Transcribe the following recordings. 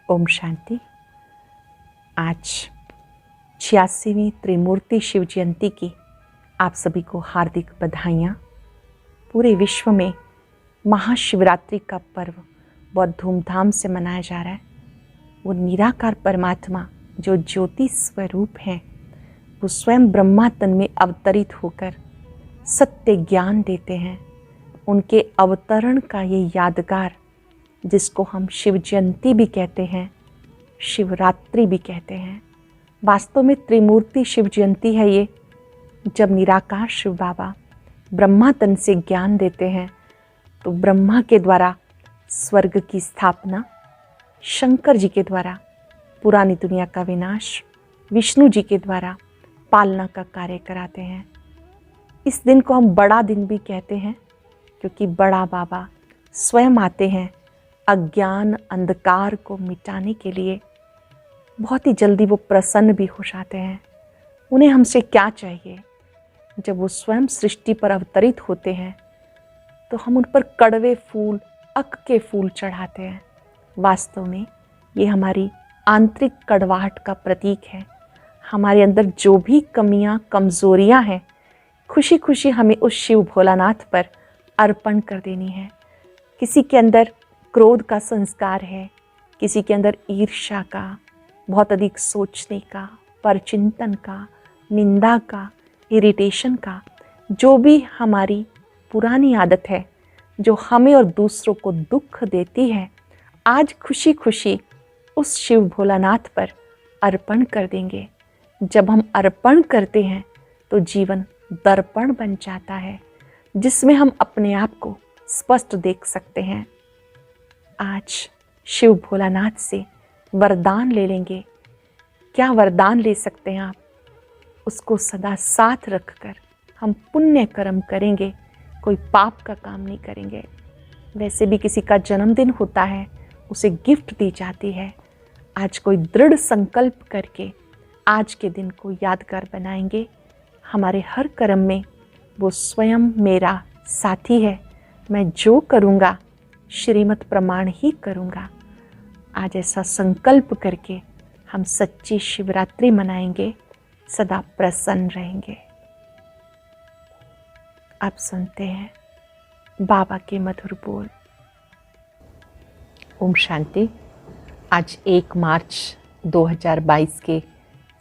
ओम शांति। आज 86वीं त्रिमूर्ति शिव जयंती की आप सभी को हार्दिक बधाइयाँ। पूरे विश्व में महाशिवरात्रि का पर्व बहुत धूमधाम से मनाया जा रहा है। वो निराकार परमात्मा जो ज्योति स्वरूप हैं, वो स्वयं ब्रह्मा तन में अवतरित होकर सत्य ज्ञान देते हैं। उनके अवतरण का ये यादगार, जिसको हम शिव जयंती भी कहते हैं, शिवरात्रि भी कहते हैं, वास्तव में त्रिमूर्ति शिव जयंती है ये। जब निराकार शिव बाबा ब्रह्मा तन से ज्ञान देते हैं, तो ब्रह्मा के द्वारा स्वर्ग की स्थापना, शंकर जी के द्वारा पुरानी दुनिया का विनाश, विष्णु जी के द्वारा पालना का कार्य कराते हैं। इस दिन को हम बड़ा दिन भी कहते हैं, क्योंकि बड़ा बाबा स्वयं आते हैं अज्ञान अंधकार को मिटाने के लिए। बहुत ही जल्दी वो प्रसन्न भी हो जाते हैं। उन्हें हमसे क्या चाहिए? जब वो स्वयं सृष्टि पर अवतरित होते हैं, तो हम उन पर कड़वे फूल, अक के फूल चढ़ाते हैं। वास्तव में ये हमारी आंतरिक कड़वाहट का प्रतीक है। हमारे अंदर जो भी कमियां, कमज़ोरियां हैं, खुशी खुशी हमें उस शिव भोलानाथ पर अर्पण कर देनी है। किसी के अंदर क्रोध का संस्कार है, किसी के अंदर ईर्ष्या का, बहुत अधिक सोचने का, परचिंतन का, निंदा का, इरिटेशन का, जो भी हमारी पुरानी आदत है जो हमें और दूसरों को दुख देती है, आज खुशी खुशी उस शिव भोलानाथ पर अर्पण कर देंगे। जब हम अर्पण करते हैं तो जीवन दर्पण बन जाता है, जिसमें हम अपने आप को स्पष्ट देख सकते हैं। आज शिव भोलानाथ से वरदान ले लेंगे। क्या वरदान ले सकते हैं आप? उसको सदा साथ रखकर हम पुण्य कर्म करेंगे, कोई पाप का काम नहीं करेंगे। वैसे भी किसी का जन्मदिन होता है, उसे गिफ्ट दी जाती है। आज कोई दृढ़ संकल्प करके आज के दिन को यादगार बनाएंगे। हमारे हर कर्म में वो स्वयं मेरा साथी है। मैं जो करूँगा श्रीमत प्रमाण ही करूँगा। आज ऐसा संकल्प करके हम सच्ची शिवरात्रि मनाएंगे, सदा प्रसन्न रहेंगे। आप सुनते हैं बाबा के मधुर बोल। ओम शांति। आज 1 मार्च 2022 के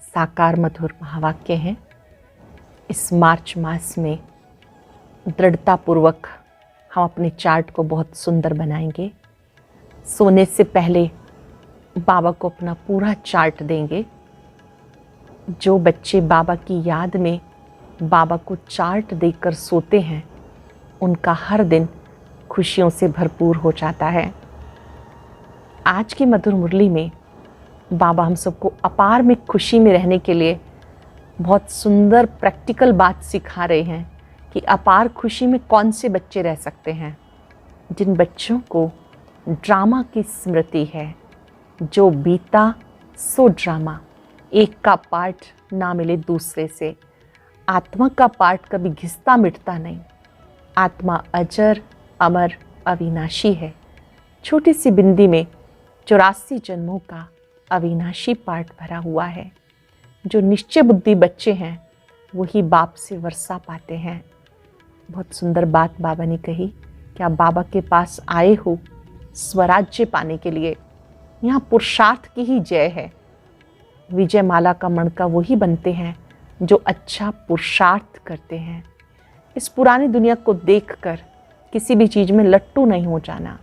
साकार मधुर महावाक्य हैं। इस मार्च मास में दृढ़तापूर्वक हम अपने चार्ट को बहुत सुंदर बनाएंगे। सोने से पहले बाबा को अपना पूरा चार्ट देंगे। जो बच्चे बाबा की याद में बाबा को चार्ट देकर सोते हैं, उनका हर दिन खुशियों से भरपूर हो जाता है। आज की मधुर मुरली में बाबा हम सबको अपार में खुशी में रहने के लिए बहुत सुंदर प्रैक्टिकल बात सिखा रहे हैं कि अपार खुशी में कौन से बच्चे रह सकते हैं। जिन बच्चों को ड्रामा की स्मृति है, जो बीता सो ड्रामा, एक का पार्ट ना मिले दूसरे से। आत्मा का पार्ट कभी घिसता मिटता नहीं। आत्मा अजर, अमर, अविनाशी है। छोटी सी बिंदी में 84 जन्मों का अविनाशी पार्ट भरा हुआ है। जो निश्चय बुद्धि बच्चे हैं, वही बाप से वर्षा पाते हैं। बहुत सुंदर बात बाबा ने कही कि आप बाबा के पास आए हो स्वराज्य पाने के लिए। यहाँ पुरुषार्थ की ही जय है। विजय माला का मणका वही बनते हैं जो अच्छा पुरुषार्थ करते हैं। इस पुरानी दुनिया को देखकर किसी भी चीज़ में लट्टू नहीं हो जाना।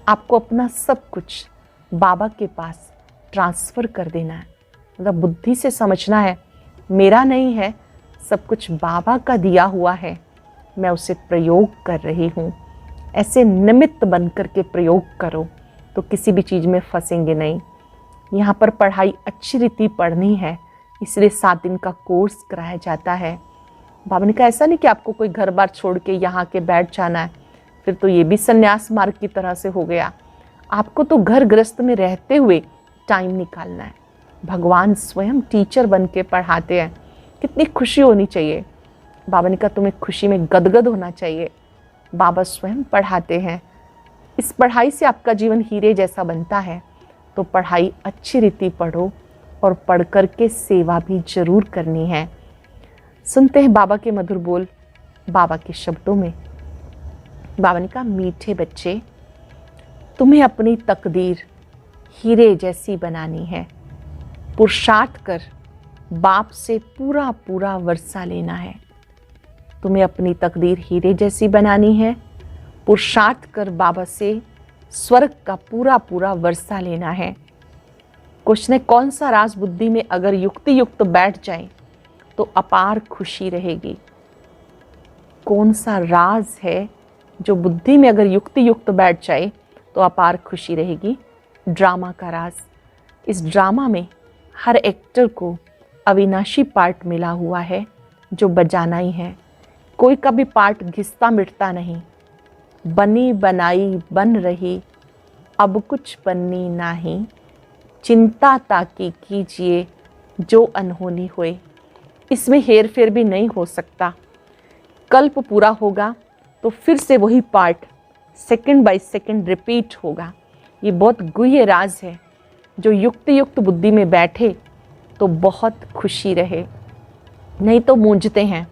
आपको अपना सब कुछ बाबा के पास ट्रांसफ़र कर देना है। मतलब बुद्धि से समझना है, मेरा नहीं है, सब कुछ बाबा का दिया हुआ है, मैं उसे प्रयोग कर रही हूँ। ऐसे निमित्त बन कर के प्रयोग करो तो किसी भी चीज़ में फंसेंगे नहीं। यहाँ पर पढ़ाई अच्छी रीति पढ़नी है, इसलिए 7 दिन का कोर्स कराया जाता है। बाबा ने कहा ऐसा नहीं कि आपको कोई घर बार छोड़ के यहाँ के बैठ जाना है, फिर तो ये भी संन्यास मार्ग की तरह से हो गया। आपको तो घर गृहस्थ में रहते हुए टाइम निकालना है। भगवान स्वयं टीचर बन के पढ़ाते हैं। कितनी खुशी होनी चाहिए। बाबा ने कहा तुम्हें खुशी में गदगद होना चाहिए। बाबा स्वयं पढ़ाते हैं। इस पढ़ाई से आपका जीवन हीरे जैसा बनता है। तो पढ़ाई अच्छी रीति पढ़ो और पढ़ कर के सेवा भी जरूर करनी है। सुनते हैं बाबा के मधुर बोल, बाबा के शब्दों में। बाबा ने कहा, मीठे बच्चे, तुम्हें अपनी तकदीर हीरे जैसी बनानी है। पुरुषार्थ कर बाप से पूरा पूरा वर्षा लेना है। तुम्हें अपनी तकदीर हीरे जैसी बनानी है। पुरुषार्थ कर बाबा से स्वर्ग का पूरा पूरा वर्षा लेना है। कुछ ने कौन सा राज बुद्धि में अगर युक्ति युक्त बैठ जाए तो अपार खुशी रहेगी। कौन सा राज है जो बुद्धि में अगर युक्ति युक्त बैठ जाए तो अपार खुशी रहेगी? ड्रामा का राज। इस ड्रामा में हर एक्टर को अविनाशी पार्ट मिला हुआ है जो बजाना ही है। कोई कभी पार्ट घिसता मिटता नहीं। बनी बनाई बन रही, अब कुछ बननी नहीं। चिंता ताकि कीजिए जो अनहोनी होए। इसमें हेर फेर भी नहीं हो सकता। कल्प पूरा होगा तो फिर से वही part second by second repeat होगा। ये बहुत गुह्य राज है। जो युक्ति युक्त बुद्धि में बैठे तो बहुत खुशी रहे, नहीं तो मूंझते हैं।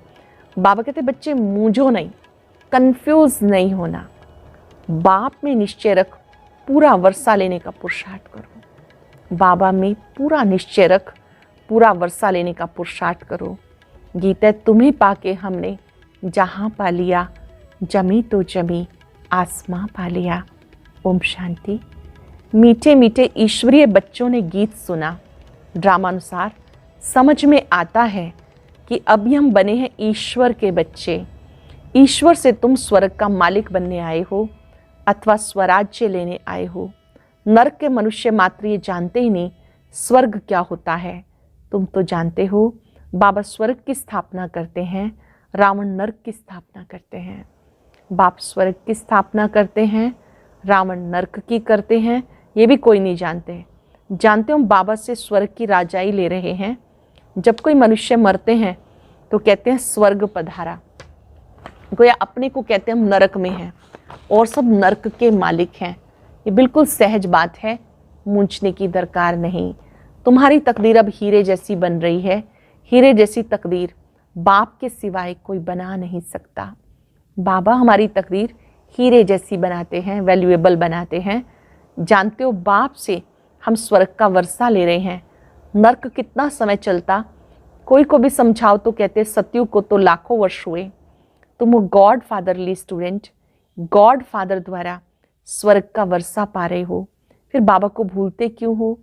बाबा कहते, बच्चे मूंझो नहीं, कंफ्यूज नहीं होना। बाप में निश्चय रख, पूरा वर्षा लेने का पुरुषार्थ करो। बाबा में पूरा निश्चय रख, पूरा वर्षा लेने का पुरुषार्थ करो। गीता, तुम्हें पाके हमने जहाँ पा लिया, जमी तो जमी, आसमां पा लिया। ओम शांति। मीठे मीठे ईश्वरीय बच्चों ने गीत सुना। ड्रामानुसार समझ में आता है कि अभी हम बने हैं ईश्वर के बच्चे। ईश्वर से तुम स्वर्ग का मालिक बनने आए हो अथवा स्वराज्य लेने आए हो। नरक के मनुष्य मात्र ये जानते ही नहीं स्वर्ग क्या होता है। तुम तो जानते हो बाबा स्वर्ग की स्थापना करते हैं, रावण नरक की स्थापना करते हैं। बाप स्वर्ग की स्थापना करते हैं, रावण नरक की करते हैं, ये भी कोई नहीं जानते। जानते हो बाबा से स्वर्ग की राजाई ले रहे हैं। जब कोई मनुष्य मरते हैं तो कहते हैं स्वर्ग पधारा। गोया अपने को कहते हैं हम नरक में हैं और सब नरक के मालिक हैं। ये बिल्कुल सहज बात है, मूंझने की दरकार नहीं। तुम्हारी तकदीर अब हीरे जैसी बन रही है। हीरे जैसी तकदीर बाप के सिवाय कोई बना नहीं सकता। बाबा हमारी तकदीर हीरे जैसी बनाते हैं, वैल्यूएबल बनाते हैं। जानते हो बाप से हम स्वर्ग का वर्षा ले रहे हैं। नर्क कितना समय चलता, कोई को भी समझाओ तो कहते सतयुग को तो लाखों वर्ष हुए। तुम वो God fatherly student, God father द्वारा स्वर्ग का वर्षा पा रहे हो, फिर बाबा को भूलते क्यों हो?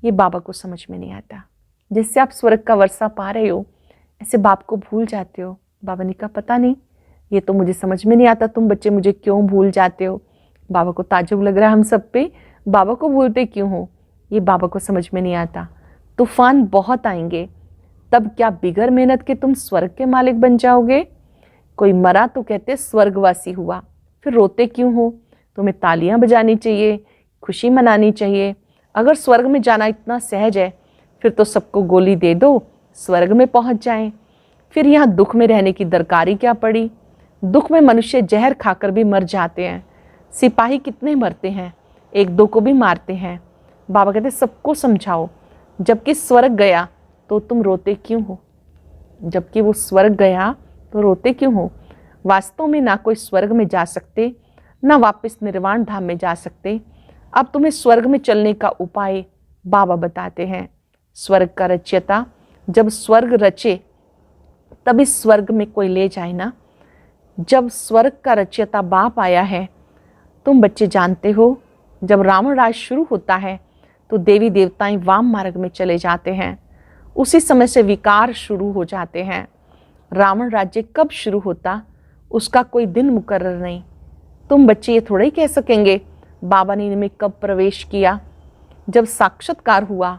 ये बाबा को समझ में नहीं आता। जिससे आप स्वर्ग का वर्षा पा रहे हो ऐसे बाप को भूल जाते हो। बाबा ने कहा पता नहीं, ये तो मुझे समझ में नहीं आता, तुम बच्चे मुझे क्यों भूल जाते हो। बाबा को ताज्जुब लग रहा है हम सब पे, बाबा को भूलते क्यों हो? ये बाबा को समझ में नहीं आता। तूफान बहुत आएंगे, तब क्या बिगर मेहनत के तुम स्वर्ग के मालिक बन जाओगे? कोई मरा तो कहते स्वर्गवासी हुआ, फिर रोते क्यों हो? तुम्हें तालियां बजानी चाहिए, खुशी मनानी चाहिए। अगर स्वर्ग में जाना इतना सहज है फिर तो सबको गोली दे दो, स्वर्ग में पहुंच जाएं। फिर यहाँ दुख में रहने की दरकारी क्या पड़ी? दुख में मनुष्य जहर खाकर भी मर जाते हैं। सिपाही कितने मरते हैं, एक दो को भी मारते हैं। बाबा कहते सबको समझाओ, जबकि स्वर्ग गया तो तुम रोते क्यों हो? जबकि वो स्वर्ग गया तो रोते क्यों हो? वास्तव में ना कोई स्वर्ग में जा सकते, ना वापस निर्वाण धाम में जा सकते। अब तुम्हें स्वर्ग में चलने का उपाय बाबा बताते हैं। स्वर्ग का रचयिता जब स्वर्ग रचे तभी स्वर्ग में कोई ले जाए ना। जब स्वर्ग का रचयिता बाप आया है, तुम बच्चे जानते हो जब रावण राज शुरू होता है तो देवी देवताएं वाम मार्ग में चले जाते हैं। उसी समय से विकार शुरू हो जाते हैं। रावण राज्य कब शुरू होता उसका कोई दिन मुकर्रर नहीं। तुम बच्चे ये थोड़ा ही कह सकेंगे बाबा ने इनमें कब प्रवेश किया। जब साक्षात्कार हुआ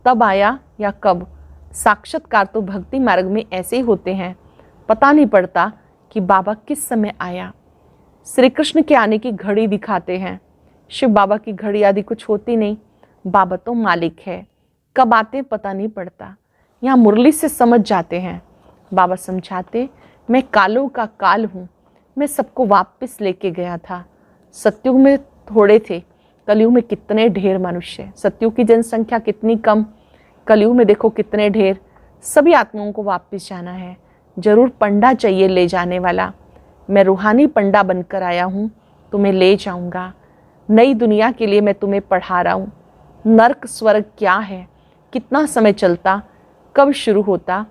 तब आया या कब? साक्षात्कार तो भक्ति मार्ग में ऐसे ही होते हैं, पता नहीं पड़ता कि बाबा किस समय आया। श्री कृष्ण के आने की घड़ी दिखाते हैं, शिव बाबा की घड़ी आदि कुछ होती नहीं। बाबा तो मालिक है, कब आते पता नहीं पड़ता। यहाँ मुरली से समझ जाते हैं। बाबा समझाते, मैं कालों का काल हूँ, मैं सबको वापस लेके गया था। सतयुग में थोड़े थे, कलयुग में कितने ढेर मनुष्य, सतयुग की जनसंख्या कितनी कम, कलयुग में देखो कितने ढेर। सभी आत्माओं को वापस जाना है। जरूर पंडा चाहिए ले जाने वाला। मैं रूहानी पंडा बनकर आया हूँ, तुम्हें ले जाऊँगा। नई दुनिया के लिए मैं तुम्हें पढ़ा रहा हूँ। नर्क स्वर्ग क्या है, कितना समय चलता, कब शुरू होता,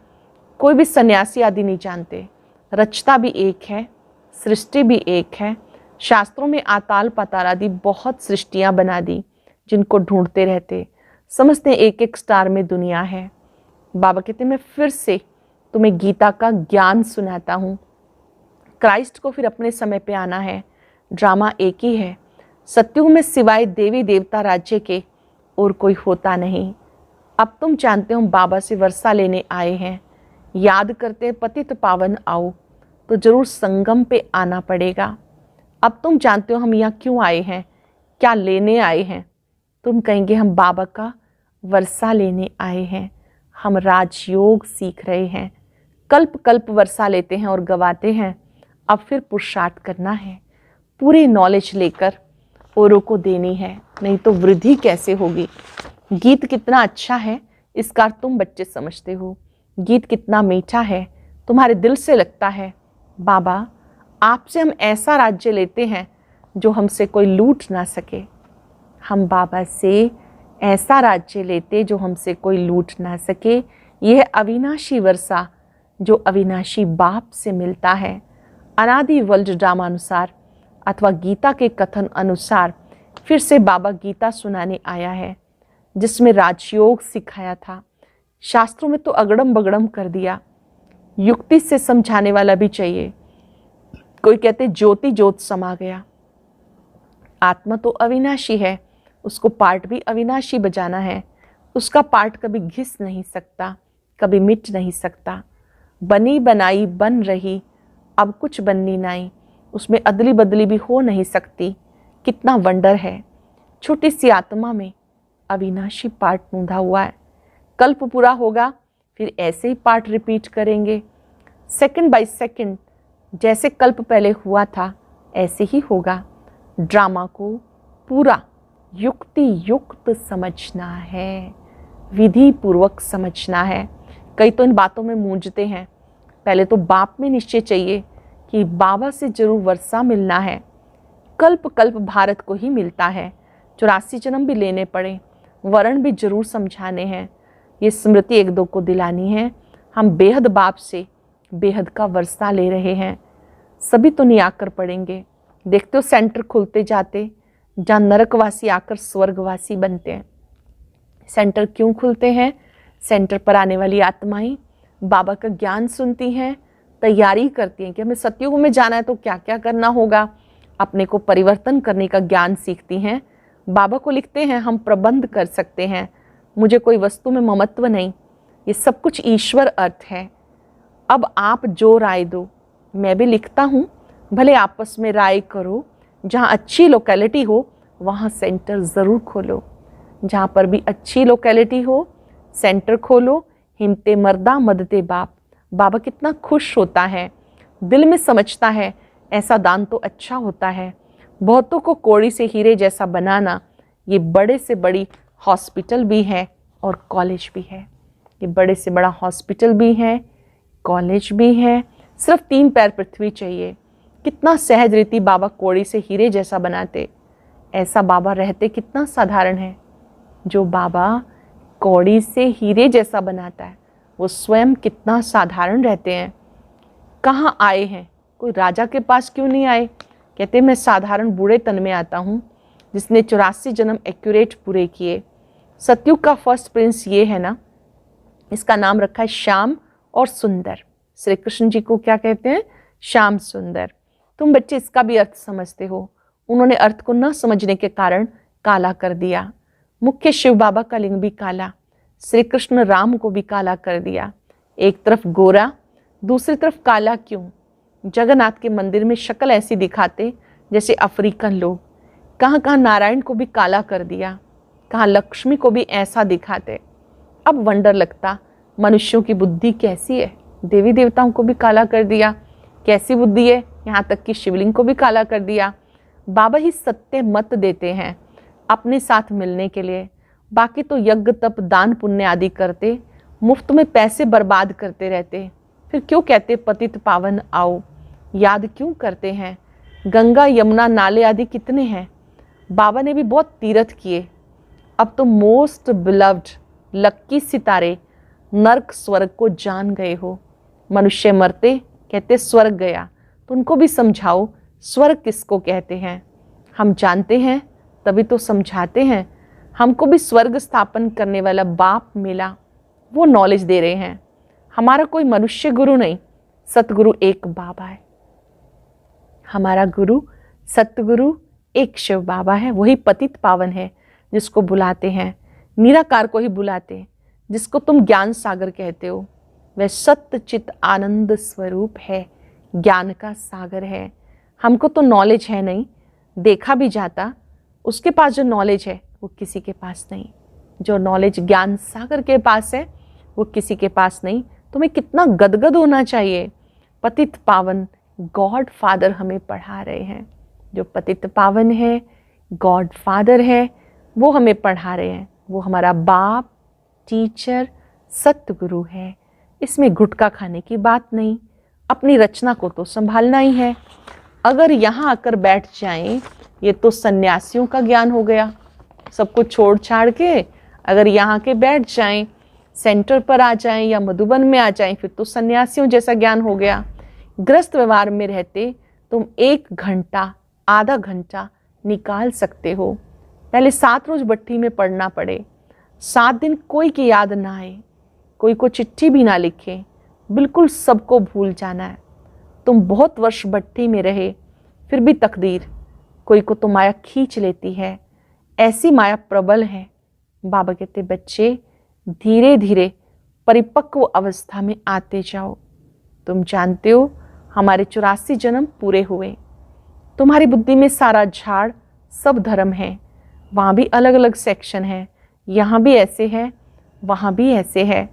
कोई भी सन्यासी आदि नहीं जानते। रचता भी एक है, सृष्टि भी एक है। शास्त्रों में आताल पाताल आदि बहुत सृष्टियाँ बना दी, जिनको ढूंढते रहते, समझते एक एक स्टार में दुनिया है। बाबा कहते मैं फिर से तुम्हें गीता का ज्ञान सुनाता हूँ। क्राइस्ट को फिर अपने समय पे आना है। ड्रामा एक ही है। सतयुग में सिवाय देवी देवता राज्य के और कोई होता नहीं। अब तुम जानते हो हम बाबा से वर्षा लेने आए हैं। याद करते पतित पावन आओ, तो जरूर संगम पे आना पड़ेगा। अब तुम जानते हो हम यहाँ क्यों आए हैं, क्या लेने आए हैं। तुम कहेंगे हम बाबा का वर्षा लेने आए हैं, हम राजयोग सीख रहे हैं। कल्प कल्प वर्षा लेते हैं और गवाते हैं। अब फिर पुरुषार्थ करना है, पूरी नॉलेज लेकर औरों को देनी है, नहीं तो वृद्धि कैसे होगी। गीत कितना अच्छा है इसका तुम बच्चे समझते हो। गीत कितना मीठा है, तुम्हारे दिल से लगता है। बाबा आपसे हम ऐसा राज्य लेते हैं जो हमसे कोई लूट ना सके। हम बाबा से ऐसा राज्य लेते जो हमसे कोई लूट ना सके। यह अविनाशी वर्षा जो अविनाशी बाप से मिलता है। अनादि वर्ल्ड ड्रामानुसार अथवा गीता के कथन अनुसार फिर से बाबा गीता सुनाने आया है, जिसमें राजयोग सिखाया था। शास्त्रों में तो अगड़म बगड़म कर दिया। युक्ति से समझाने वाला भी चाहिए। कोई कहते ज्योति ज्योत समा गया। आत्मा तो अविनाशी है, उसको पार्ट भी अविनाशी बजाना है। उसका पार्ट कभी घिस नहीं सकता, कभी मिट नहीं सकता। बनी बनाई बन रही, अब कुछ बननी नहीं। उसमें अदली बदली भी हो नहीं सकती। कितना वंडर है। छोटी सी आत्मा में अविनाशी पार्ट मूंधा हुआ है। कल्प पूरा होगा फिर ऐसे ही पार्ट रिपीट करेंगे। सेकंड बाय सेकंड जैसे कल्प पहले हुआ था ऐसे ही होगा। ड्रामा को पूरा युक्ति युक्त समझना है, विधि पूर्वक समझना है। कई तो इन बातों में मूंझते हैं। पहले तो बाप में निश्चय चाहिए कि बाबा से जरूर वर्षा मिलना है। कल्प कल्प भारत को ही मिलता है। 84 जन्म भी लेने पड़े, वर्ण भी जरूर समझाने हैं। ये स्मृति एक दो को दिलानी है। हम बेहद बाप से बेहद का वर्षा ले रहे हैं। सभी तो नहीं आकर पढ़ेंगे। देखते हो सेंटर खुलते जाते, जहाँ नरकवासी आकर स्वर्गवासी बनते हैं। सेंटर क्यों खुलते हैं? सेंटर पर आने वाली आत्माएं बाबा का ज्ञान सुनती हैं, तैयारी करती हैं कि हमें सतयुग में जाना है तो क्या क्या करना होगा। अपने को परिवर्तन करने का ज्ञान सीखती हैं। बाबा को लिखते हैं हम प्रबंध कर सकते हैं, मुझे कोई वस्तु में ममत्व नहीं। ये सब कुछ ईश्वर अर्थ है। अब आप जो राय दो, मैं भी लिखता हूँ, भले आपस में राय करो। जहाँ अच्छी लोकेलिटी हो वहाँ सेंटर ज़रूर खोलो। जहाँ पर भी अच्छी लोकेलिटी हो सेंटर खोलो। हिम्मते मर्दा मदते बाप। बाबा कितना खुश होता है, दिल में समझता है ऐसा दान तो अच्छा होता है। बहुतों को कौड़ी से हीरे जैसा बनाना, ये बड़े से बड़ी हॉस्पिटल भी है और कॉलेज भी है। ये बड़े से बड़ा हॉस्पिटल भी है, कॉलेज भी है। सिर्फ 3 पैर पृथ्वी चाहिए। कितना सहज रीति बाबा कौड़ी से हीरे जैसा बनाते। ऐसा बाबा रहते कितना साधारण है। जो बाबा कौड़ी से हीरे जैसा बनाता है वो स्वयं कितना साधारण रहते हैं। कहाँ आए हैं? कोई राजा के पास क्यों नहीं आए? कहते मैं साधारण बूढ़े तन में आता हूँ जिसने 84 जन्म एक्यूरेट पूरे किए। सतयुग का फर्स्ट प्रिंस ये है ना, इसका नाम रखा है श्याम और सुंदर। श्री कृष्ण जी को क्या कहते हैं? श्याम सुंदर। तुम बच्चे इसका भी अर्थ समझते हो। उन्होंने अर्थ को न समझने के कारण काला कर दिया। मुख्य शिव बाबा का लिंग भी काला, श्री कृष्ण राम को भी काला कर दिया। एक तरफ गोरा, दूसरी तरफ काला क्यों? जगन्नाथ के मंदिर में शक्ल ऐसी दिखाते जैसे अफ्रीकन लोग। कहाँ कहाँ नारायण को भी काला कर दिया, कहाँ लक्ष्मी को भी ऐसा दिखाते। अब वंडर लगता मनुष्यों की बुद्धि कैसी है। देवी देवताओं को भी काला कर दिया, कैसी बुद्धि है। यहाँ तक कि शिवलिंग को भी काला कर दिया। बाबा ही सत्य मत देते हैं। अपने साथ मिलने के लिए। बाकी तो यज्ञ तप दान पुण्य आदि करते, मुफ्त में पैसे बर्बाद करते रहते। फिर क्यों कहते पतित पावन आओ, याद क्यों करते हैं? गंगा यमुना नाले आदि कितने हैं। बाबा ने भी बहुत तीर्थ किए। अब तो मोस्ट बिलव्ड लक्की सितारे नर्क स्वर्ग को जान गए हो। मनुष्य मरते कहते स्वर्ग गया, तो उनको भी समझाओ स्वर्ग किसको कहते हैं। हम जानते हैं तभी तो समझाते हैं। हमको भी स्वर्ग स्थापन करने वाला बाप मिला, वो नॉलेज दे रहे हैं। हमारा कोई मनुष्य गुरु नहीं, सतगुरु एक बाबा है। हमारा गुरु सतगुरु एक शिव बाबा है। वही पतित पावन है जिसको बुलाते हैं, निराकार को ही बुलाते हैं, जिसको तुम ज्ञान सागर कहते हो। वह सत्य चित आनंद स्वरूप है, ज्ञान का सागर है। हमको तो नॉलेज है नहीं, देखा भी जाता। उसके पास जो नॉलेज है वो किसी के पास नहीं। जो नॉलेज ज्ञान सागर के पास है वो किसी के पास नहीं। तुम्हें कितना गदगद होना चाहिए। पतित पावन गॉड फादर हमें पढ़ा रहे हैं। जो पतित पावन है, गॉड फादर है, वो हमें पढ़ा रहे हैं। वो हमारा बाप, टीचर, सतगुरु है। इसमें गुटखा खाने की बात नहीं। अपनी रचना को तो संभालना ही है। अगर यहाँ आकर बैठ जाएं, ये तो सन्यासियों का ज्ञान हो गया। सब कुछ छोड़ छाड़ के अगर यहाँ के बैठ जाएं, सेंटर पर आ जाएं या मधुबन में आ जाएं, फिर तो सन्यासियों जैसा ज्ञान हो गया। ग्रस्त व्यवहार में रहते तुम 1 घंटा, आधा घंटा निकाल सकते हो। पहले 7 रोज भट्ठी में पढ़ना पड़े, 7 दिन कोई की याद ना आए, कोई को चिट्ठी भी ना लिखे, बिल्कुल सबको भूल जाना है। तुम बहुत वर्ष भट्ठी में रहे, फिर भी तकदीर कोई को तो माया खींच लेती है। ऐसी माया प्रबल है। बाबा कहते बच्चे धीरे धीरे परिपक्व अवस्था में आते जाओ। तुम जानते हो हमारे 84 जन्म पूरे हुए। तुम्हारी बुद्धि में सारा झाड़, सब धर्म है। वहाँ भी अलग अलग सेक्शन है, यहाँ भी ऐसे है, वहाँ भी ऐसे है।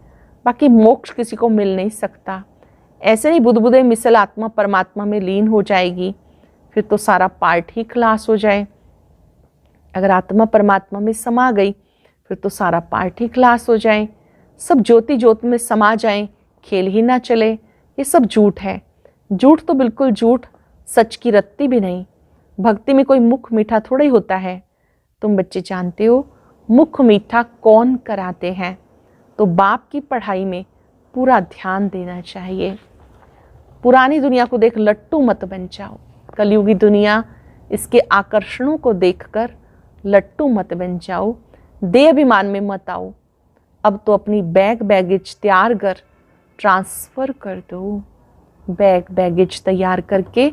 बाकी मोक्ष किसी को मिल नहीं सकता। ऐसे नहीं बुदबुदे मिसल आत्मा परमात्मा में लीन हो जाएगी, फिर तो सारा पार्ट ही क्लास हो जाए। अगर आत्मा परमात्मा में समा गई फिर तो सारा पार्ट ही क्लास हो जाए। सब ज्योति ज्योत में समा जाएं, खेल ही ना चले। ये सब झूठ है। झूठ तो बिल्कुल झूठ, सच की रत्ती भी नहीं। भक्ति में कोई मुख मीठा थोड़ा ही होता है। तुम बच्चे जानते हो मुख मीठा कौन कराते हैं। तो बाप की पढ़ाई में पूरा ध्यान देना चाहिए। पुरानी दुनिया को देख लट्टू मत बन जाओ। कलयुगी दुनिया, इसके आकर्षणों को देखकर लट्टू मत बन जाओ। देह अभिमान में मत आओ। अब तो अपनी बैगेज तैयार कर ट्रांसफ़र कर दो। बैगेज तैयार करके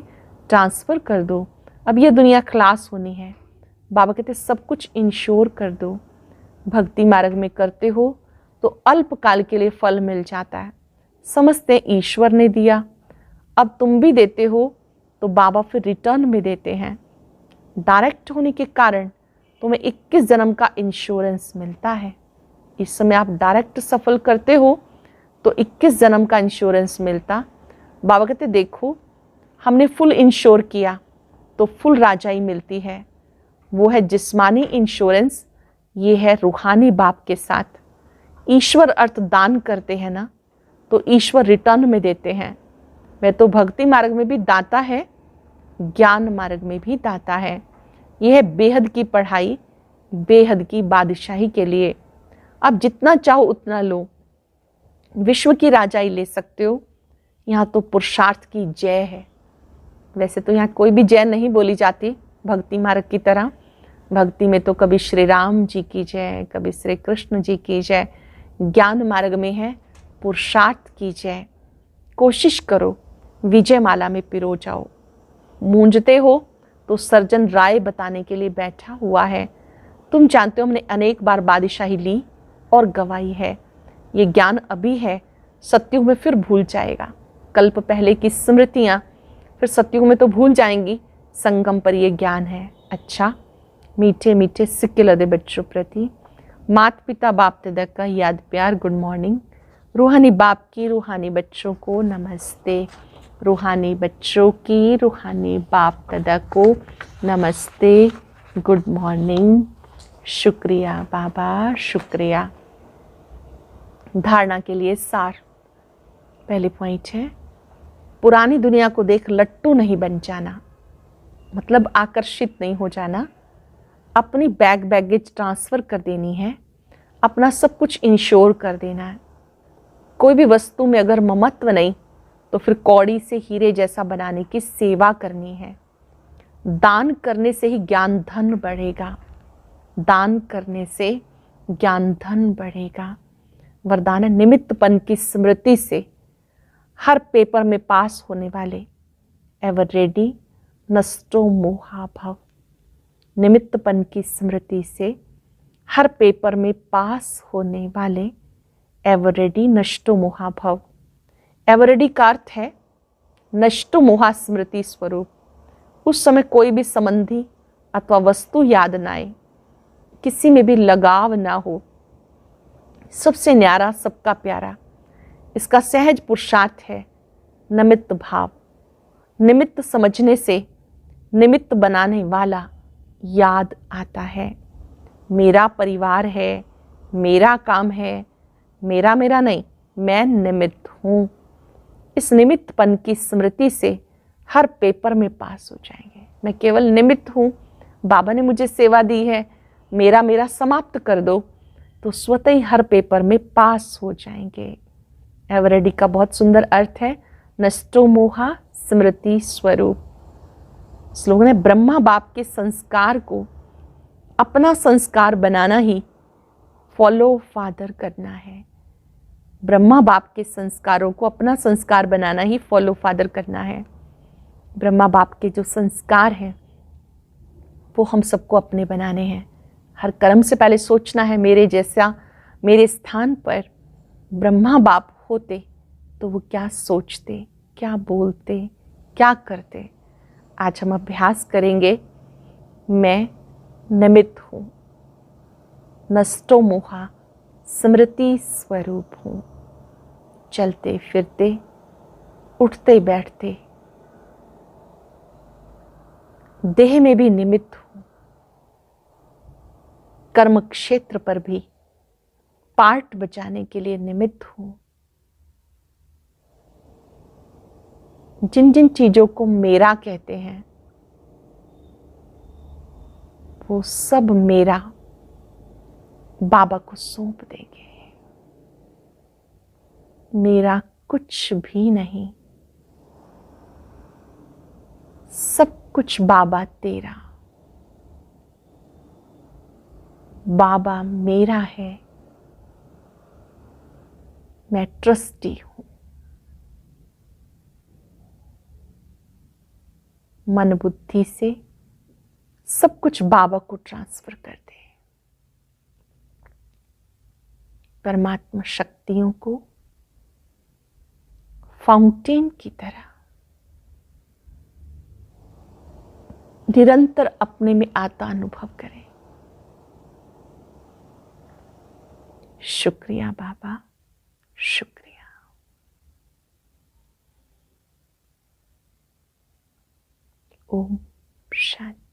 ट्रांसफ़र कर दो। अब ये दुनिया क्लास होनी है। बाबा कहते सब कुछ इंश्योर कर दो। भक्ति मार्ग में करते हो तो अल्पकाल के लिए फल मिल जाता है। समझते ईश्वर ने दिया, अब तुम भी देते हो तो बाबा फिर रिटर्न में देते हैं। डायरेक्ट होने के कारण तुम्हें 21 जन्म का इंश्योरेंस मिलता है। इस समय आप डायरेक्ट सफल करते हो तो 21 जन्म का इंश्योरेंस मिलता। बाबा कहते देखो हमने फुल इंश्योर किया तो फुल राजाई मिलती है। वो है जिस्मानी इंश्योरेंस, ये है रूहानी बाप के साथ। ईश्वर अर्थ दान करते हैं ना, तो ईश्वर रिटर्न में देते हैं। वह तो भक्ति मार्ग में भी दाता है, ज्ञान मार्ग में भी दाता है। यह है बेहद की पढ़ाई, बेहद की बादशाही के लिए। अब जितना चाहो उतना लो, विश्व की राजाई ले सकते हो। यहाँ तो पुरुषार्थ की जय है। वैसे तो यहाँ कोई भी जय नहीं बोली जाती भक्ति मार्ग की तरह। भक्ति में तो कभी श्री राम जी की जय, कभी श्री कृष्ण जी की जय। ज्ञान मार्ग में है पुरुषार्थ की जय। कोशिश करो विजय माला में पिरो जाओ। मूंझते हो तो सर्जन राय बताने के लिए बैठा हुआ है। तुम जानते हो हमने अनेक बार बादशाही ली और गवाई है। ये ज्ञान अभी है, सत्युग में फिर भूल जाएगा। कल्प पहले की स्मृतियाँ फिर सत्युग में तो भूल जाएंगी। संगम पर ये ज्ञान है। अच्छा, मीठे मीठे सिक्के लदे बच्चों प्रति माता पिता बाप दादा का याद प्यार गुड मॉर्निंग। रूहानी बाप की रूहानी बच्चों को नमस्ते। रूहानी बच्चों की रूहानी बाप दादा को नमस्ते, गुड मॉर्निंग। शुक्रिया बाबा, शुक्रिया। धारणा के लिए सार। पहली पॉइंट है, पुरानी दुनिया को देख लट्टू नहीं बन जाना, मतलब आकर्षित नहीं हो जाना। अपनी बैगेज ट्रांसफ़र कर देनी है, अपना सब कुछ इंश्योर कर देना है। कोई भी वस्तु में अगर ममत्व नहीं तो फिर कौड़ी से हीरे जैसा बनाने की सेवा करनी है। दान करने से ही ज्ञान धन बढ़ेगा, दान करने से ज्ञान धन बढ़ेगा। वरदान है, निमित्तपन की स्मृति से हर पेपर में पास होने वाले, एवर रेडी नष्टो मोहा भव। निमित्तपन की स्मृति से हर पेपर में पास होने वाले, एवर रेडी नष्टो मोहा भव। एवर रेडी का अर्थ है नष्टो मोहा स्मृति स्वरूप। उस समय कोई भी संबंधी अथवा वस्तु याद ना आए, किसी में भी लगाव ना हो, सबसे न्यारा सबका प्यारा। इसका सहज पुरुषार्थ है निमित्त भाव। निमित्त समझने से निमित्त बनाने वाला याद आता है। मेरा परिवार है, मेरा काम है, मेरा मेरा नहीं, मैं निमित्त हूँ। इस निमित्तपन की स्मृति से हर पेपर में पास हो जाएंगे। मैं केवल निमित्त हूँ, बाबा ने मुझे सेवा दी है, मेरा मेरा समाप्त कर दो, तो स्वतः ही हर पेपर में पास हो जाएंगे। एवरेडी का बहुत सुंदर अर्थ है नष्टो मोहा स्मृति स्वरूप। स्लोगन है, ब्रह्मा बाप के संस्कार को अपना संस्कार बनाना ही फॉलो फादर करना है। ब्रह्मा बाप के संस्कारों को अपना संस्कार बनाना ही फॉलो फादर करना है। ब्रह्मा बाप के जो संस्कार हैं वो हम सबको अपने बनाने हैं। हर कर्म से पहले सोचना है, मेरे जैसा मेरे स्थान पर ब्रह्मा बाप होते तो वो क्या सोचते, क्या बोलते, क्या करते। आज हम अभ्यास करेंगे, मैं निमित्त हूँ, नष्टो मोहा स्मृति स्वरूप हूँ। चलते फिरते, उठते बैठते, देह में भी निमित्त हूँ, कर्म क्षेत्र पर भी पार्ट बचाने के लिए निमित्त हूँ। जिन जिन चीजों को मेरा कहते हैं वो सब मेरा बाबा को सौंप देंगे। मेरा कुछ भी नहीं, सब कुछ बाबा तेरा। बाबा मेरा है, मैं ट्रस्टी हूं। मन बुद्धि से सब कुछ बाबा को ट्रांसफर कर दे। परमात्मा शक्तियों को फाउंटेन की तरह निरंतर अपने में आता अनुभव करें। शुक्रिया बाबा, शुक्रिया। ओम शांति।